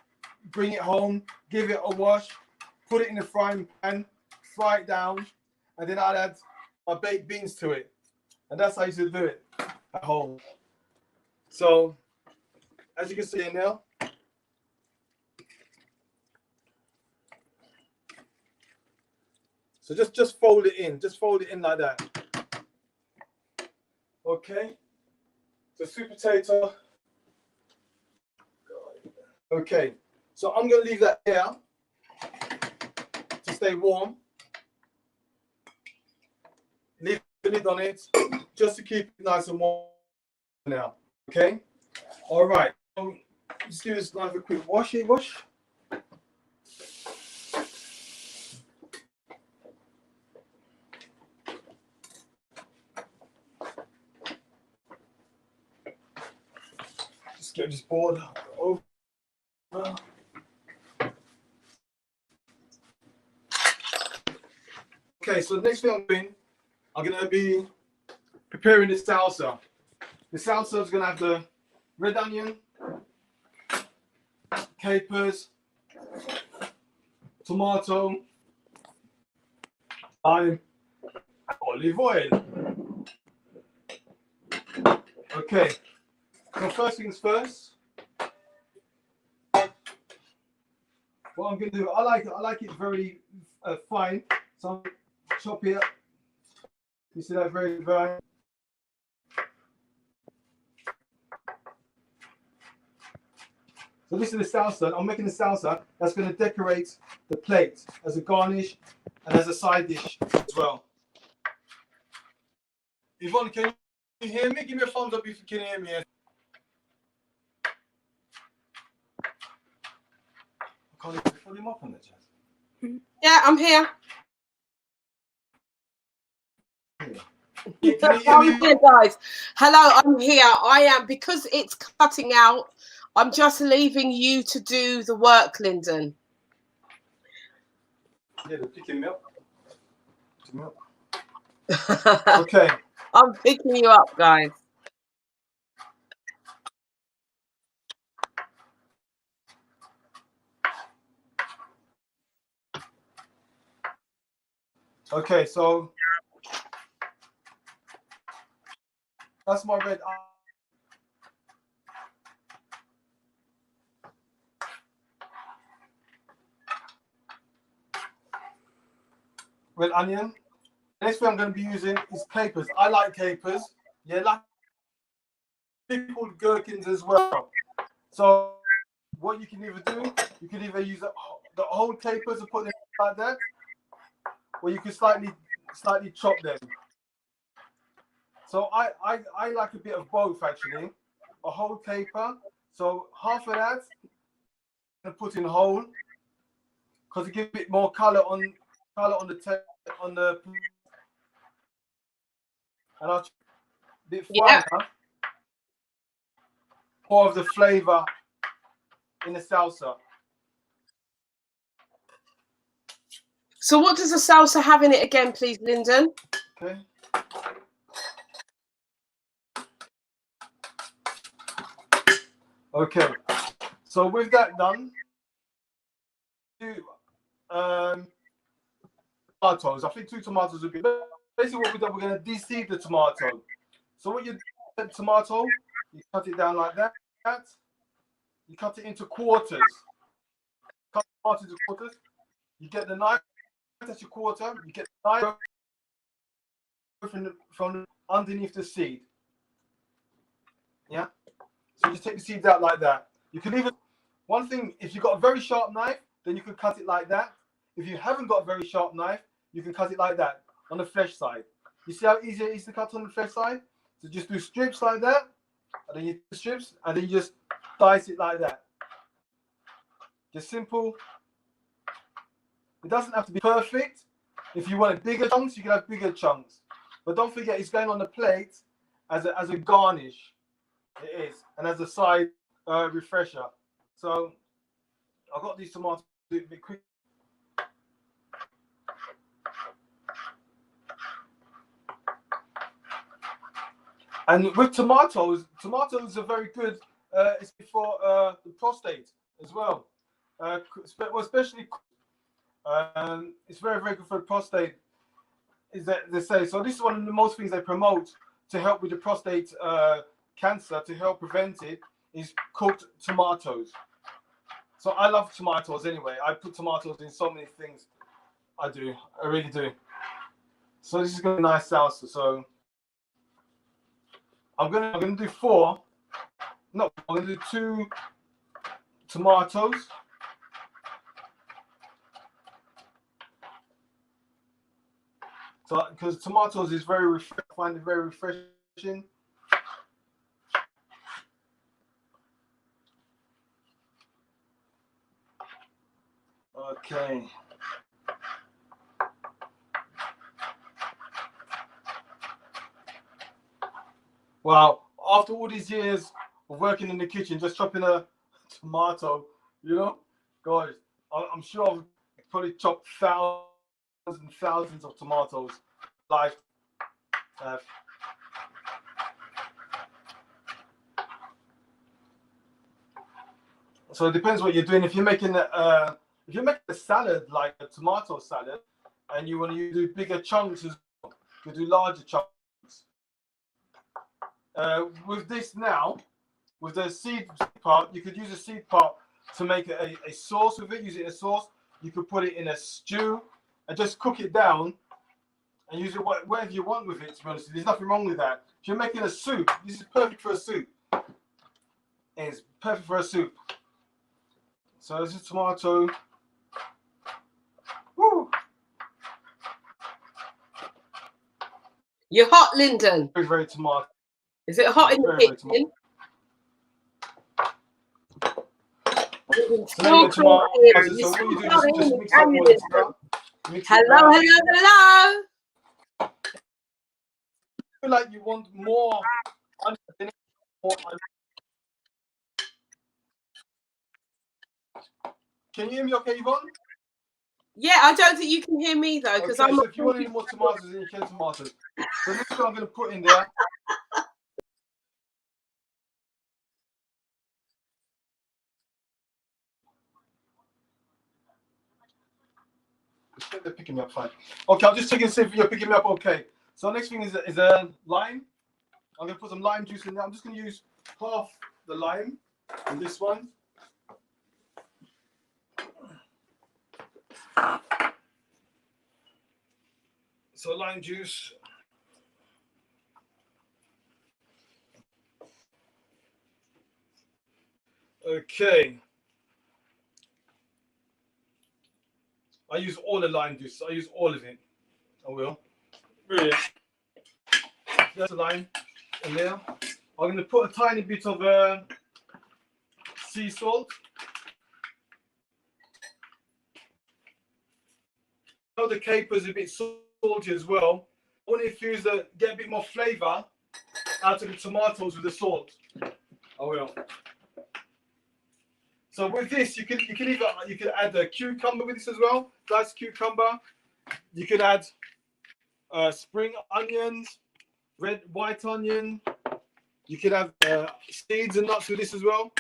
bring it home, give it a wash, put it in the frying pan, fry it down, and then I'd add my baked beans to it. And that's how I used to do it at home. So, as you can see here now, so just fold it in, like that. Okay, so sweet potato. Okay, so I'm going to leave that here to stay warm. Leave the lid on it just to keep it nice and warm now. Okay, all right. So just give this knife a quick wash. Just get this board over. Okay, so the next thing I'm doing, I'm going to be preparing the salsa. The salsa is going to have the red onion, capers, tomato, lime, olive oil. Okay, so first things first. What I'm going to do, I like it very fine. So I'm chop it. You see that very fine. So this is the salsa. I'm making the salsa that's going to decorate the plate as a garnish and as a side dish as well. Yvonne, can you hear me? Give me a thumbs up if you can hear me. I can't even pull him up on the chat. Yeah, I'm here. Can you hear I'm me? here, guys. Hello, I'm here. I am, because it's cutting out, I'm just leaving you to do the work, Lyndon. Yeah, they're picking me up. Okay. I'm picking you up, guys. Okay, so that's my red onion. Next thing I'm going to be using is capers. I like capers. Yeah, like pickled gherkins as well. So what you can either do, you can either use the whole capers and put them like that, or you can slightly chop them. So I like a bit of both actually. A whole caper. So half of that I'm gonna put in whole, because it gives a bit more color on the and I'll a bit finer, more of the flavor in the salsa. So what does the salsa have in it again, please, Lyndon? Okay. Okay, so with that done, tomatoes. I think 2 tomatoes would be basically what we've done. We're going to de-seed the tomato. So what you do, the tomato, you cut it down like that. You cut it into quarters. Cut the tomato into quarters. You get the knife. That's your quarter. You get the knife from underneath the seed. Yeah. So you just take the seeds out like that. You can even, one thing, if you've got a very sharp knife, then you can cut it like that. If you haven't got a very sharp knife, you can cut it like that on the flesh side. You see how easy it is to cut on the flesh side? So just do strips like that, and then you do strips, and then you just dice it like that. Just simple. It doesn't have to be perfect. If you want bigger chunks, you can have bigger chunks. But don't forget, it's going on the plate as a garnish. It is, and as a side refresher. So I've got these tomatoes a bit quick. And with tomatoes are very good. It's for the prostate as well. Especially, it's very, very good for the prostate. Is that they say? So this is one of the most things they promote to help with the prostate cancer, to help prevent it, is cooked tomatoes. So I love tomatoes anyway. I put tomatoes in so many things. I really do. So this is gonna be nice salsa. So I'm gonna do 4. No, I'm gonna do 2 tomatoes. So because tomatoes is very I find it very refreshing. Okay. Wow. After all these years of working in the kitchen, just chopping a tomato, guys, I'm sure I've probably chopped thousands and thousands of tomatoes. Life. So it depends what you're doing. If you're making a salad, like a tomato salad, and you want to do bigger chunks as well, you do larger chunks. With this now, with the seed part, you could use the seed part to make a sauce with it. Use it in a sauce. You could put it in a stew and just cook it down and use it whatever you want with it, to be honest. There's nothing wrong with that. If you're making a soup, this is perfect for a soup. It's perfect for a soup. So this is tomato. Woo! You're hot, Lyndon. Very, very tomato. Is it hot in the kitchen? So so what you do, just mix up all this stuff. Hello. Feel like you want more. Can you hear me okay, Yvonne? Yeah, I don't think you can hear me though, because okay, so if you want any more tomatoes, then you can tomatoes. So this is what I'm going to put in there. They're picking me up fine. Okay, I'll just check and see if you're picking me up okay. So next thing is a lime. I'm going to put some lime juice in there. I'm just going to use half the lime in this one. So lime juice. Okay. I use all the lime juice. I use all of it. I will. Really. There's a lime in there. I'm going to put a tiny bit of sea salt. I know the caper is a bit salty as well. I want to get a bit more flavour out of the tomatoes with the salt. I will. So with this, you can add a cucumber with this as well. Diced cucumber. You can add spring onions, white onion. You can have seeds and nuts with this as well.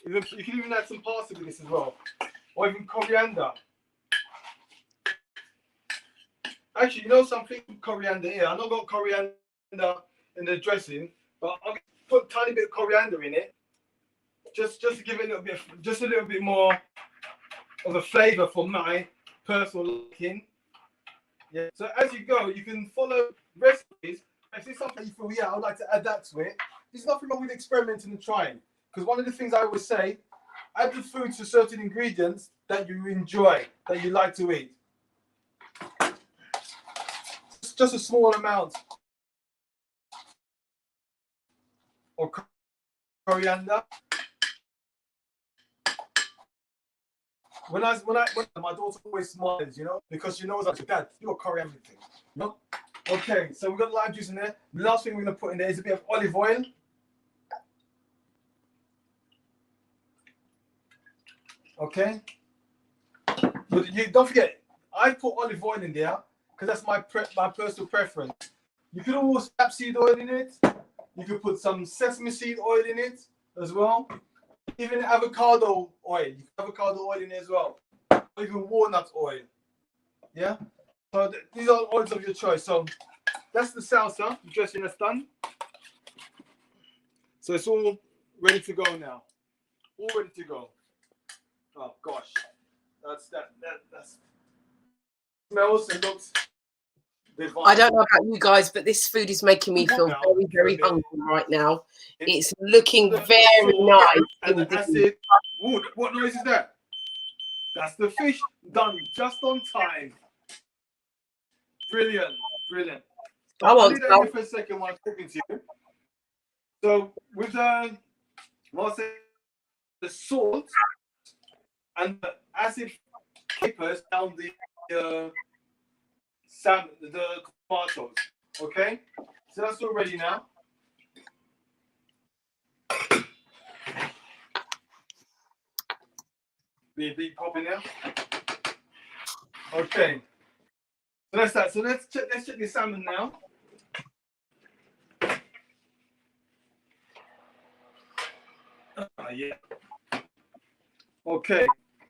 You can even add some parsley to this as well, or even coriander. Actually, you know something? Coriander here. I know I've got coriander in the dressing, but I'll put a tiny bit of coriander in it, just to give it a little bit more of a flavour for my personal liking. Yeah. So as you go, you can follow recipes. If there's something you feel, yeah, I'd like to add that to it. There's nothing wrong with experimenting and trying. Because one of the things I always say, add the food to certain ingredients that you enjoy, that you like to eat. It's just a small amount of coriander. When my daughter always smiles, you know, because she knows that, Dad, you got coriander thing, you know? Okay, so we've got lime juice in there. The last thing we're going to put in there is a bit of olive oil. Okay. But you don't forget, I put olive oil in there because that's my personal preference. You could always rapeseed oil in it. You could put some sesame seed oil in it as well. Even avocado oil. You put avocado oil in there as well. Or even walnut oil. Yeah? So these are oils of your choice. So that's the salsa. The dressing is done. So it's all ready to go now. All ready to go. Oh gosh. That smells and looks divine. I don't know about you guys, but this food is making me feel very, very hungry right now. It's looking very nice. And the acid. Ooh, what noise is that? That's the fish done just on time. Brilliant, brilliant. So I'll leave that here for a second while I'm talking to you. So with the salt and the acid capers down the salmon, the tomatoes. Okay, so that's all ready now. Be popping now. Okay. So that's that. So let's check the salmon now. Yeah. Okay.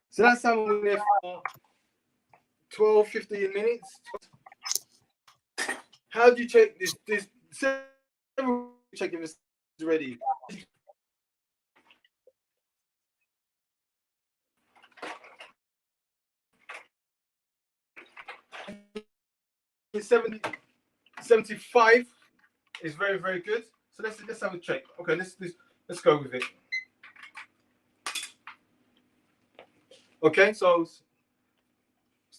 So that salmon was there for 12, 15 minutes. How do you check this? Check if it's ready. It's 75 is very, very good. So let's have a check. Okay, let's go with it. Okay, so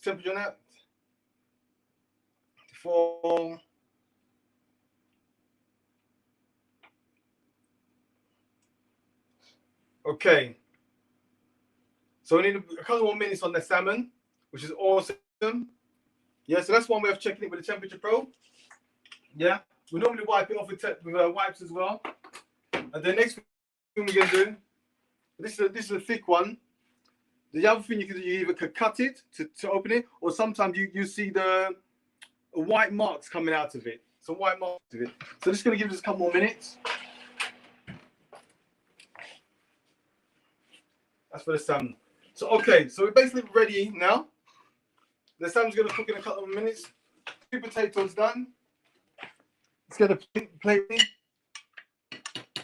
temperature on that. 4. Okay. So we need a couple more minutes on the salmon, which is awesome. Yeah, so that's one way of checking it with the temperature probe. Yeah, we normally wipe it off with wipes as well. And the next thing we're going to do, this is a thick one. The other thing you can do, you either could cut it to open it, or sometimes you see the white marks coming out of it. Some white marks of it. So just going to give this a couple more minutes. That's for the salmon. So okay, so we're basically ready now. The salmon's going to cook in a couple of minutes. 2 potatoes done. Let's get a plate in.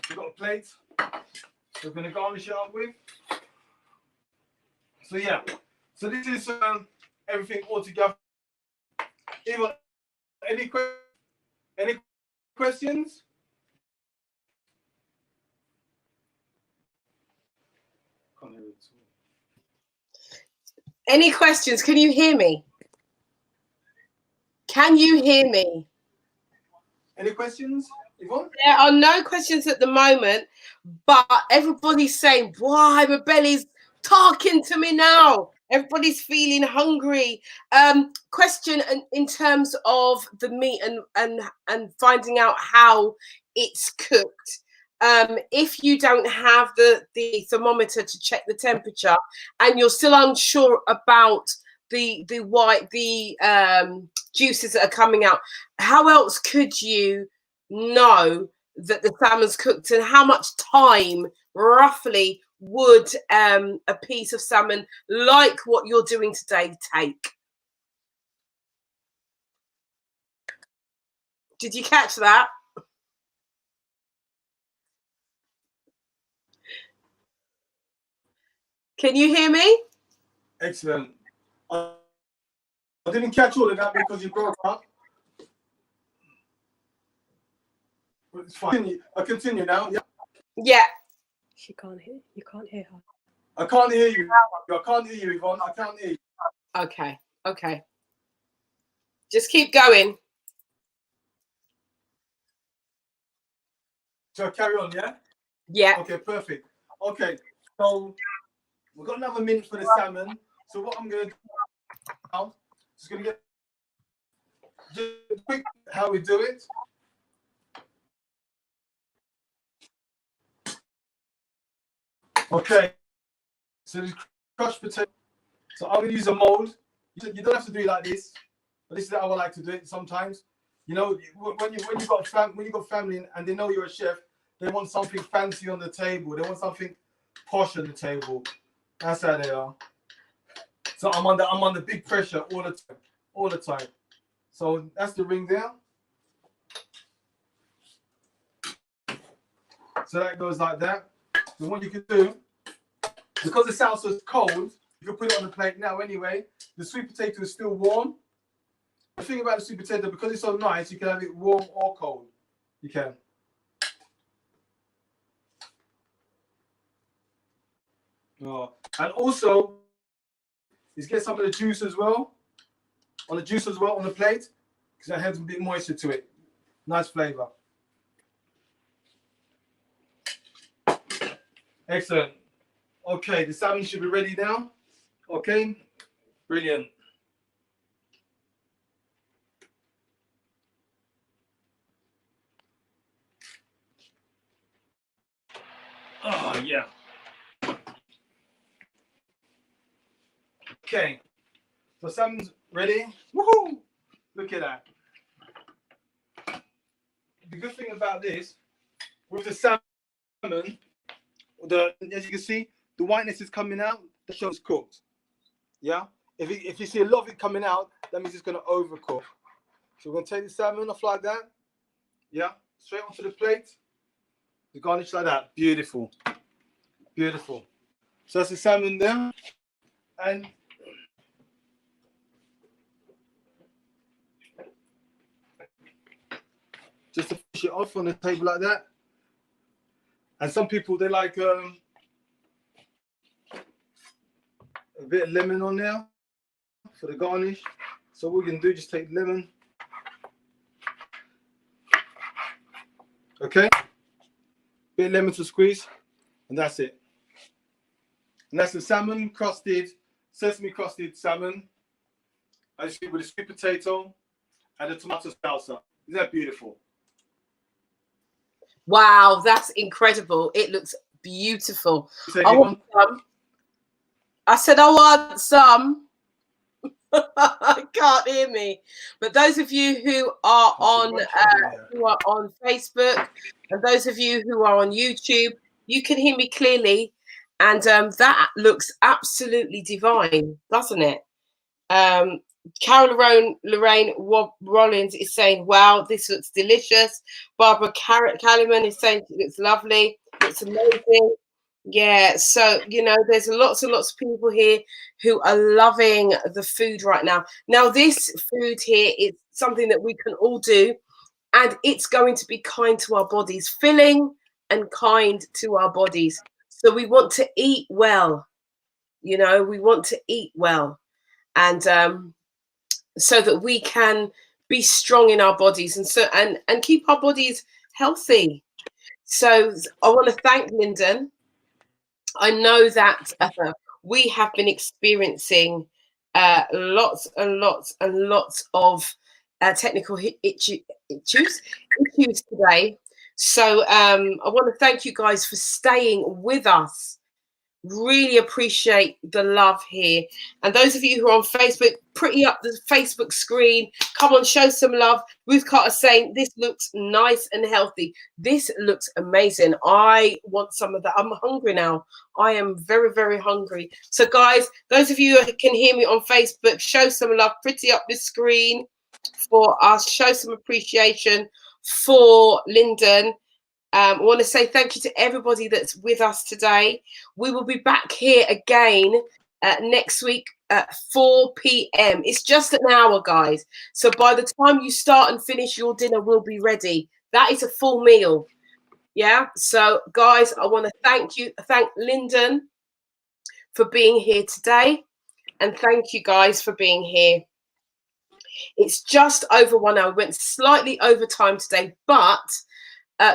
We've got a plate. We're going to garnish it up with. So yeah, so this is everything all together. Yvonne, any questions? Any questions? Can you hear me? Can you hear me? Any questions, Yvonne? There are no questions at the moment, but everybody's saying, why my belly's talking to me now. Everybody's feeling hungry. Question in terms of the meat and finding out how it's cooked. If you don't have the thermometer to check the temperature and you're still unsure about the juices that are coming out, how else could you know that the salmon's cooked, and how much time roughly would a piece of salmon like what you're doing today take? Did you catch that? Can you hear me? Excellent. I didn't catch all of that because you broke up. But it's fine. I continue now. Yeah. Yeah. She can't hear. You can't hear her. I can't hear you. I can't hear you, Yvonne. I can't hear you. Okay. Okay. Just keep going. So I carry on, yeah? Yeah. Okay, perfect. Okay, so we've got another minute for the salmon. So what I'm going to do now, just going to get just quick how we do it. Okay, so the crushed potato. So I'm going to use a mold. You don't have to do it like this, but this is how I like to do it sometimes. You know, when you got family and they know you're a chef, they want something fancy on the table. They want something posh on the table. That's how they are. So I'm under big pressure all the time. So that's the ring there. So that goes like that. And what you can do, because the salsa is cold, you can put it on the plate now anyway. The sweet potato is still warm. The thing about the sweet potato, because it's so nice, you can have it warm or cold. You can. Oh. And also, is get some of the juice as well. On the juice as well on the plate, because that adds a bit moisture to it. Nice flavor. Excellent. Okay, the salmon should be ready now. Okay, brilliant. Oh, yeah. Okay, so salmon's ready. Woohoo! Look at that. The good thing about this, with the salmon, as you can see, the whiteness is coming out. That shows cooked. Yeah. If you see a lot of it coming out, that means it's going to overcook. So we're going to take the salmon off like that. Yeah. Straight onto the plate. The garnish like that. Beautiful. Beautiful. So that's the salmon there. And just to finish it off on the table like that. And some people, they like a bit of lemon on there for the garnish. So what we can do, just take lemon. Okay. Bit of lemon to squeeze. And that's it. And that's the salmon crusted, sesame crusted salmon. I just with the sweet potato and the tomato salsa. Isn't that beautiful? Wow, that's incredible. It looks beautiful. I want some. I said I want some. I can't hear me. But those of you who are on Facebook and those of you who are on YouTube, you can hear me clearly. And that looks absolutely divine, doesn't it? Carol Lorraine Rollins is saying, wow, this looks delicious. Barbara Calliman is saying it looks lovely. It's amazing. Yeah, so, you know, there's lots and lots of people here who are loving the food right now. Now, this food here is something that we can all do, and it's going to be kind to our bodies, filling and kind to our bodies. So we want to eat well, you know, we want to eat well. And so that we can be strong in our bodies and keep our bodies healthy. So I want to thank Lyndon. I know that we have been experiencing lots and lots and lots of technical issues today. So I want to thank you guys for staying with us Really appreciate the love here. And those of you who are on Facebook, pretty up the Facebook screen. Come on, show some love. Ruth Carter saying, this looks nice and healthy. This looks amazing. I want some of that. I'm hungry now. I am very, very hungry. So guys, those of you who can hear me on Facebook, show some love. Pretty up the screen for us. Show some appreciation for Lyndon. I want to say thank you to everybody that's with us today. We will be back here again next week at 4 p.m. It's just an hour, guys. So by the time you start and finish, your dinner will be ready. That is a full meal. Yeah. So, guys, I want to thank Lyndon for being here today. And thank you guys for being here. It's just over 1 hour. We went slightly over time today, but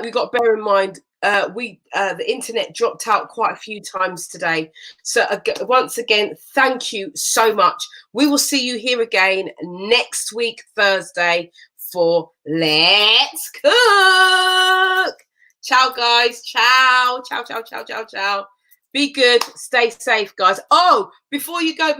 we got to bear in mind the internet dropped out quite a few times today. So once again, thank you so much. We will see you here again next week, Thursday, for Let's Cook. Ciao, guys. Ciao. Ciao, ciao, ciao, ciao, ciao. Be good. Stay safe, guys. Oh, before you go,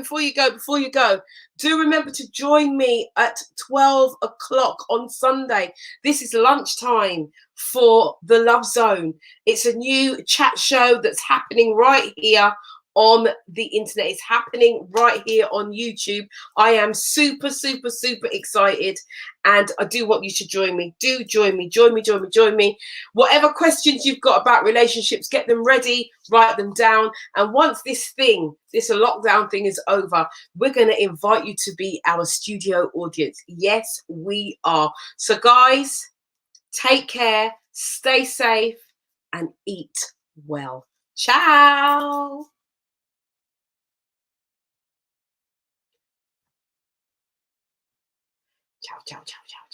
do remember to join me at 12 o'clock on Sunday. This is lunchtime for the Love Zone. It's a new chat show that's happening right here on the internet. It's happening right here on YouTube. I am super, super, super excited, and I do want you to join me. Do join me. Whatever questions you've got about relationships, get them ready, write them down. And once this lockdown thing is over, we're going to invite you to be our studio audience. Yes, we are. So guys, take care, stay safe, and eat well. Ciao. Ciao, ciao, ciao, ciao.